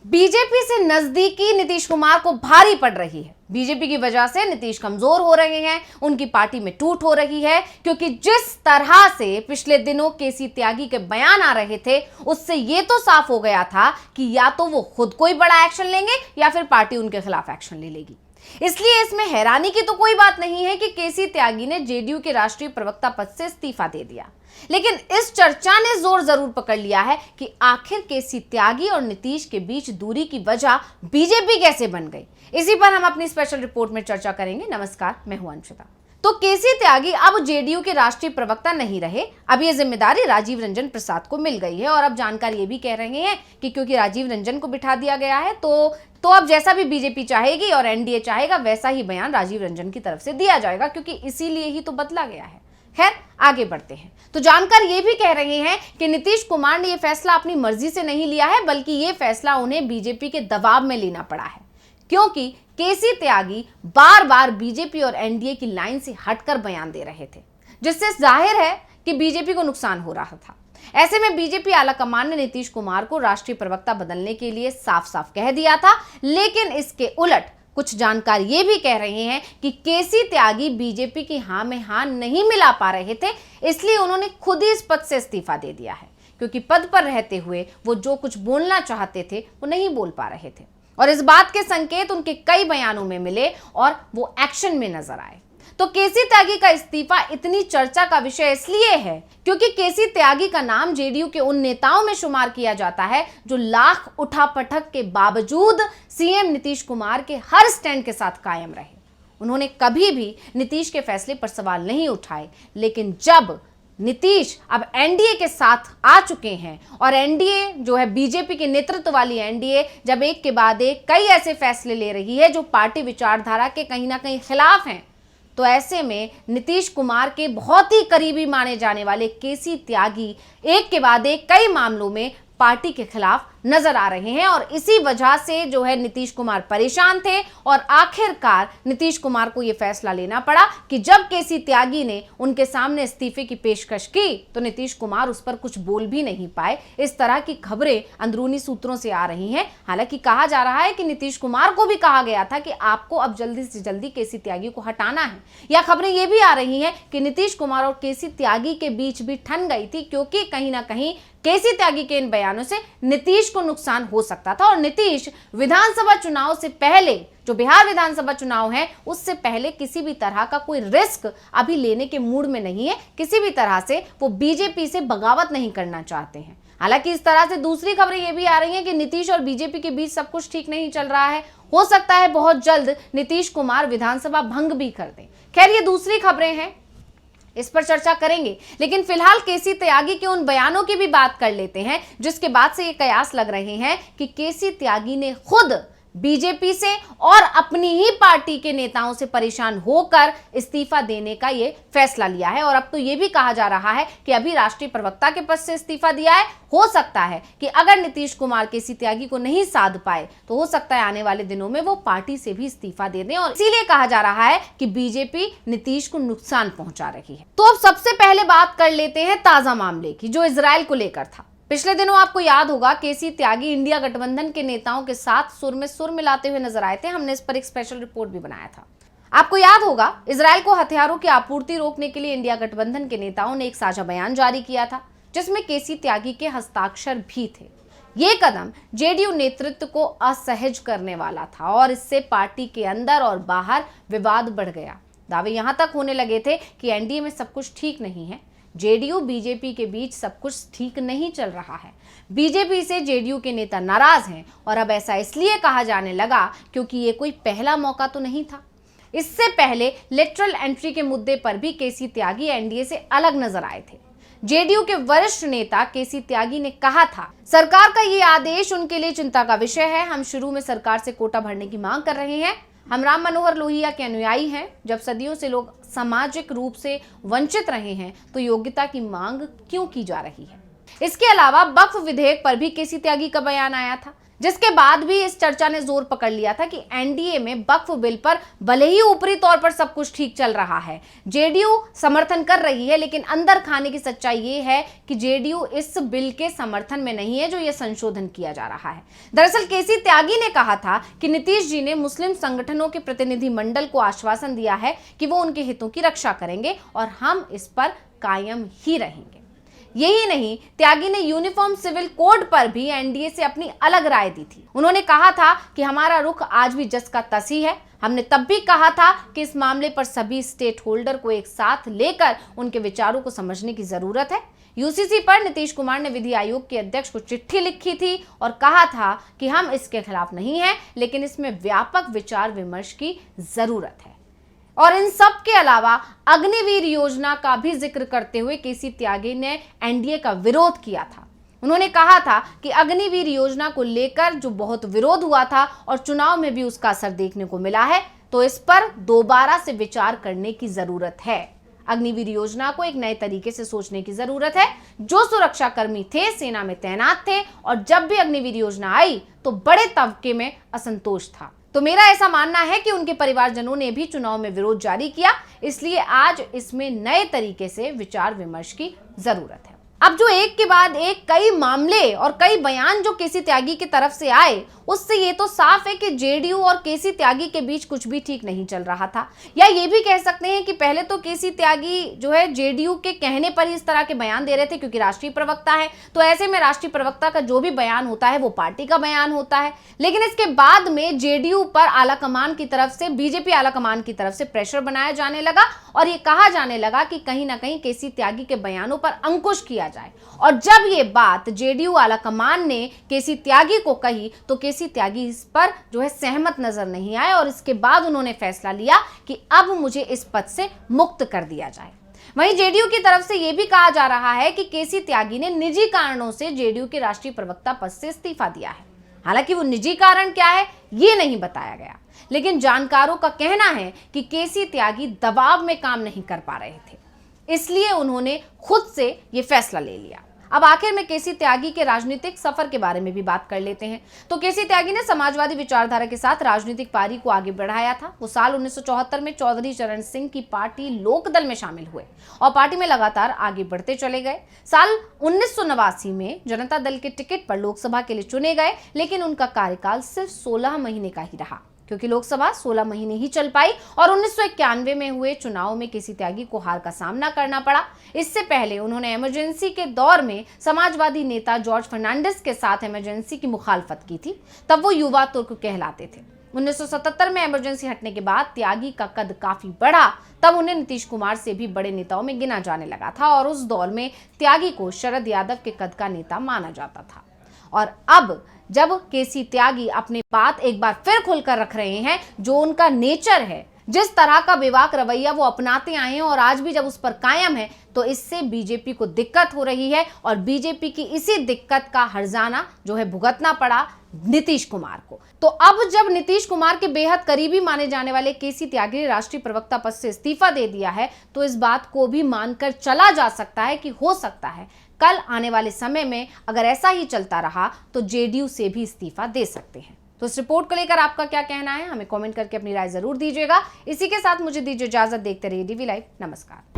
BJP से नजदीकी नीतीश कुमार को भारी पड़ रही है। बीजेपी की वजह से नीतीश कमजोर हो रहे हैं, उनकी पार्टी में टूट हो रही है, क्योंकि जिस तरह से पिछले दिनों केसी त्यागी के बयान आ रहे थे, उससे यह तो साफ हो गया था कि या तो वो खुद कोई बड़ा एक्शन लेंगे या फिर पार्टी उनके खिलाफ एक्शन ले लेगी। इसलिए इसमें हैरानी की तो कोई बात नहीं है कि केसी त्यागी ने जेडीयू के राष्ट्रीय प्रवक्ता पद से इस्तीफा दे दिया। लेकिन इस चर्चा ने जोर जरूर पकड़ लिया है कि आखिर केसी त्यागी और नीतीश के बीच दूरी की वजह बीजेपी कैसे बन गई। इसी पर हम अपनी स्पेशल रिपोर्ट में चर्चा करेंगे। नमस्कार, मैं हूं अंशिता। तो केसी त्यागी अब जेडीयू के राष्ट्रीय प्रवक्ता नहीं रहे। अब यह जिम्मेदारी राजीव रंजन प्रसाद को मिल गई है और अब जानकार ये भी कह रहे हैं कि क्योंकि राजीव रंजन को बिठा दिया गया है तो अब जैसा भी बीजेपी चाहेगी और एनडीए चाहेगा वैसा ही बयान राजीव रंजन की तरफ से दिया जाएगा, क्योंकि इसीलिए ही तो बदला गया है। खैर, आगे बढ़ते हैं। तो जानकार ये भी कह रहे हैं कि नीतीश कुमार ने यह फैसला अपनी मर्जी से नहीं लिया है, बल्कि यह फैसला उन्हें बीजेपी के दबाव में लेना पड़ा है, क्योंकि केसी त्यागी बार बार बीजेपी और एनडीए की लाइन से हटकर बयान दे रहे थे, जिससे जाहिर है कि बीजेपी को नुकसान हो रहा था। ऐसे में बीजेपी आलाकमान ने नीतीश कुमार को राष्ट्रीय प्रवक्ता बदलने के लिए साफ साफ कह दिया था। लेकिन इसके उलट कुछ जानकार ये भी कह रहे हैं कि केसी त्यागी बीजेपी की हां में हां नहीं मिला पा रहे थे, इसलिए उन्होंने खुद ही इस पद से इस्तीफा दे दिया है, क्योंकि पद पर रहते हुए वो जो कुछ बोलना चाहते थे वो नहीं बोल पा रहे थे। और इस बात के संकेत उनके कई बयानों में मिले और वो एक्शन में नजर आए। तो केसी त्यागी का इस्तीफा इतनी चर्चा का विषय इसलिए है क्योंकि केसी त्यागी का नाम जेडीयू के उन नेताओं में शुमार किया जाता है जो लाख उठापटक के बावजूद सीएम नीतीश कुमार के हर स्टैंड के साथ कायम रहे। उन्होंने कभी भी नीतीश के फैसले पर सवाल नहीं उठाए। लेकिन जब नीतीश अब एनडीए के साथ आ चुके हैं और एनडीए जो है बीजेपी के नेतृत्व वाली एनडीए जब एक के बाद एक कई ऐसे फैसले ले रही है जो पार्टी विचारधारा के कहीं ना कहीं खिलाफ हैं, तो ऐसे में नीतीश कुमार के बहुत ही करीबी माने जाने वाले केसी त्यागी एक के बाद एक कई मामलों में पार्टी के खिलाफ नजर आ रहे हैं। और इसी वजह से जो है नीतीश कुमार परेशान थे और आखिरकार नीतीश कुमार को यह फैसला लेना पड़ा कि जब केसी त्यागी ने उनके सामने इस्तीफे की पेशकश की तो नीतीश कुमार उस पर कुछ बोल भी नहीं पाए। इस तरह की खबरें अंदरूनी सूत्रों से आ रही हैं। हालांकि कहा जा रहा है कि नीतीश कुमार को भी कहा गया था कि आपको अब जल्दी से जल्दी केसी त्यागी को हटाना है। या खबरें ये भी आ रही हैं कि नीतीश कुमार और केसी त्यागी के बीच भी ठन गई थी, क्योंकि कहीं ना कहीं केसी त्यागी के इन बयानों से नीतीश को नुकसान हो सकता था। और नीतीश विधानसभा चुनाव से पहले, जो बिहार विधानसभा चुनाव है, उससे पहले किसी भी तरह का कोई रिस्क अभी लेने के मूड में नहीं है। किसी भी तरह से वो बीजेपी से बगावत नहीं करना चाहते हैं। हालांकि इस तरह से दूसरी खबरें ये भी आ रही हैं कि नीतीश और बीजेपी के बीच सब कुछ ठीक नहीं चल रहा है। हो सकता है बहुत जल्द नीतीश कुमार विधानसभा भंग भी कर दें। खैर, ये दूसरी खबरें हैं, इस पर चर्चा करेंगे। लेकिन फिलहाल केसी त्यागी के उन बयानों की भी बात कर लेते हैं जिसके बाद से ये कयास लग रहे हैं कि केसी त्यागी ने खुद बीजेपी से और अपनी ही पार्टी के नेताओं से परेशान होकर इस्तीफा देने का ये फैसला लिया है। और अब तो ये भी कहा जा रहा है कि अभी राष्ट्रीय प्रवक्ता के पद से इस्तीफा दिया है। हो सकता है कि अगर नीतीश कुमार केसी त्यागी को नहीं साध पाए तो हो सकता है आने वाले दिनों में वो पार्टी से भी इस्तीफा दे दें। और इसीलिए कहा जा रहा है कि बीजेपी नीतीश को नुकसान पहुंचा रही है। तो अब सबसे पहले बात कर लेते हैं ताजा मामले की, जो इजराइल को लेकर था। पिछले दिनों आपको याद होगा केसी त्यागी इंडिया गठबंधन के नेताओं के साथ सुर में सुर मिलाते हुए नजर आए थे। हमने इस पर एक स्पेशल रिपोर्ट भी बनाया था। आपको याद होगा, इजराइल को हथियारों की आपूर्ति रोकने के लिए इंडिया गठबंधन के नेताओं ने एक साझा बयान जारी किया था, जिसमें केसी त्यागी के हस्ताक्षर भी थे। ये कदम जेडीयू नेतृत्व को असहज करने वाला था और इससे पार्टी के अंदर और बाहर विवाद बढ़ गया। दावे यहां तक होने लगे थे कि एनडीए में सब कुछ ठीक नहीं है, जेडीयू बीजेपी के बीच सब कुछ ठीक नहीं चल रहा है, बीजेपी से जेडीयू के नेता नाराज हैं। और अब ऐसा इसलिए कहा जाने लगा क्योंकि ये कोई पहला मौका तो नहीं था। इससे पहले लेटरल एंट्री के मुद्दे पर भी केसी त्यागी एनडीए से अलग नजर आए थे। जेडीयू के वरिष्ठ नेता केसी त्यागी ने कहा था, सरकार का ये आदेश उनके लिए चिंता का विषय है। हम शुरू में सरकार से कोटा भरने की मांग कर रहे हैं। हम राम मनोहर लोहिया के अनुयायी हैं। जब सदियों से लोग सामाजिक रूप से वंचित रहे हैं तो योग्यता की मांग क्यों की जा रही है। इसके अलावा वक्फ विधेयक पर भी केसी त्यागी का बयान आया था, जिसके बाद भी इस चर्चा ने जोर पकड़ लिया था कि एनडीए में वक्फ बिल पर भले ही ऊपरी तौर पर सब कुछ ठीक चल रहा है, जेडीयू समर्थन कर रही है, लेकिन अंदर खाने की सच्चाई ये है कि जेडीयू इस बिल के समर्थन में नहीं है जो ये संशोधन किया जा रहा है। दरअसल केसी त्यागी ने कहा था कि नीतीश जी ने मुस्लिम संगठनों के प्रतिनिधि मंडल को आश्वासन दिया है कि वो उनके हितों की रक्षा करेंगे और हम इस पर कायम ही रहेंगे। यही नहीं, त्यागी ने यूनिफॉर्म सिविल कोड पर भी एनडीए से अपनी अलग राय दी थी। उन्होंने कहा था कि हमारा रुख आज भी जस का तस ही है। हमने तब भी कहा था कि इस मामले पर सभी स्टेक होल्डर को एक साथ लेकर उनके विचारों को समझने की जरूरत है। यूसीसी पर नीतीश कुमार ने विधि आयोग के अध्यक्ष को चिट्ठी लिखी थी और कहा था कि हम इसके खिलाफ नहीं हैं, लेकिन इसमें व्यापक विचार विमर्श की जरूरत है। और इन सब के अलावा अग्निवीर योजना का भी जिक्र करते हुए केसी त्यागी ने एनडीए का विरोध किया था। उन्होंने कहा था कि अग्निवीर योजना को लेकर जो बहुत विरोध हुआ था और चुनाव में भी उसका असर देखने को मिला है, तो इस पर दोबारा से विचार करने की जरूरत है। अग्निवीर योजना को एक नए तरीके से सोचने की जरूरत है। जो सुरक्षाकर्मी थे, सेना में तैनात थे, और जब भी अग्निवीर योजना आई तो बड़े तबके में असंतोष था। तो मेरा ऐसा मानना है कि उनके परिवारजनों ने भी चुनाव में विरोध जारी किया, इसलिए आज इसमें नए तरीके से विचार विमर्श की जरूरत है। अब जो एक के बाद एक कई मामले और कई बयान जो केसी त्यागी की तरफ से आए, उससे ये तो साफ है कि जेडीयू और केसी त्यागी के बीच कुछ भी ठीक नहीं चल रहा था। या ये भी कह सकते हैं कि पहले तो केसी त्यागी जो है जेडीयू के कहने पर ही इस तरह के बयान दे रहे थे, क्योंकि राष्ट्रीय प्रवक्ता है, तो ऐसे में राष्ट्रीय प्रवक्ता का जो भी बयान होता है वो पार्टी का बयान होता है। लेकिन इसके बाद में जेडीयू पर आलाकमान की तरफ से, बीजेपी आलाकमान की तरफ से प्रेशर बनाया जाने लगा और ये कहा जाने लगा कि कहीं ना कहीं केसी त्यागी के बयानों पर अंकुश किया जाए। और जब ये बात जेडीयू आलाकमान ने केसी त्यागी को कही तो केसी त्यागी इस पर जो है सहमत नजर नहीं आए और इसके बाद उन्होंने फैसला लिया कि अब मुझे इस पद से मुक्त कर दिया जाए। वहीं जेडीयू की तरफ से यह भी कहा जा रहा है कि केसी त्यागी ने निजी कारणों से जेडीयू के राष्ट्रीय प्रवक्ता पद से इस्तीफा दिया है। हालांकि वो निजी कारण क्या है ये नहीं बताया गया, लेकिन जानकारों का कहना है कि केसी त्यागी दबाव में काम नहीं कर पा रहे थे, इसलिए उन्होंने खुद से ये फैसला ले लिया। अब आखिर में केसी त्यागी के राजनीतिक सफर के बारे में भी बात कर लेते हैं। तो केसी त्यागी ने समाजवादी विचारधारा के साथ राजनीतिक पारी को आगे बढ़ाया था। वो साल 1974 में चौधरी चरण सिंह की पार्टी लोकदल में शामिल हुए और पार्टी में लगातार आगे बढ़ते चले गए। साल 1989 में जनता दल के टिकट पर लोकसभा के लिए चुने गए, लेकिन उनका कार्यकाल सिर्फ 16 महीने का ही रहा, क्योंकि लोकसभा 16 महीने ही चल पाई और 1991 में हुए चुनाव में केसी त्यागी को हार का सामना करना पड़ा। इससे पहले उन्होंने इमरजेंसी के दौर में समाजवादी नेता जॉर्ज फर्नांडिस के साथ इमरजेंसी की मुखालफत की थी। तब वो युवा तुर्क कहलाते थे। 1977 में इमरजेंसी हटने के बाद त्यागी का कद काफी बढ़ा। तब उन्हें नीतीश कुमार से भी बड़े नेताओं में गिना जाने लगा था और उस दौर में त्यागी को शरद यादव के कद का नेता माना जाता था। और अब जब केसी त्यागी अपने बात एक बार फिर खुलकर रख रहे हैं, जो उनका नेचर है, जिस तरह का बेबाक रवैया वो अपनाते आए हैं और आज भी जब उस पर कायम है, तो इससे बीजेपी को दिक्कत हो रही है और बीजेपी की इसी दिक्कत का हर्जाना जो है भुगतना पड़ा नीतीश कुमार को। तो अब जब नीतीश कुमार के बेहद करीबी माने जाने वाले केसी त्यागी ने राष्ट्रीय प्रवक्ता पद से इस्तीफा दे दिया है, तो इस बात को भी मानकर चला जा सकता है कि हो सकता है कल आने वाले समय में अगर ऐसा ही चलता रहा तो जेडीयू से भी इस्तीफा दे सकते हैं। तो इस रिपोर्ट को लेकर आपका क्या कहना है, हमें कमेंट करके अपनी राय जरूर दीजिएगा। इसी के साथ मुझे दीजिए इजाजत। देखते रहिए डीवी लाइव। नमस्कार।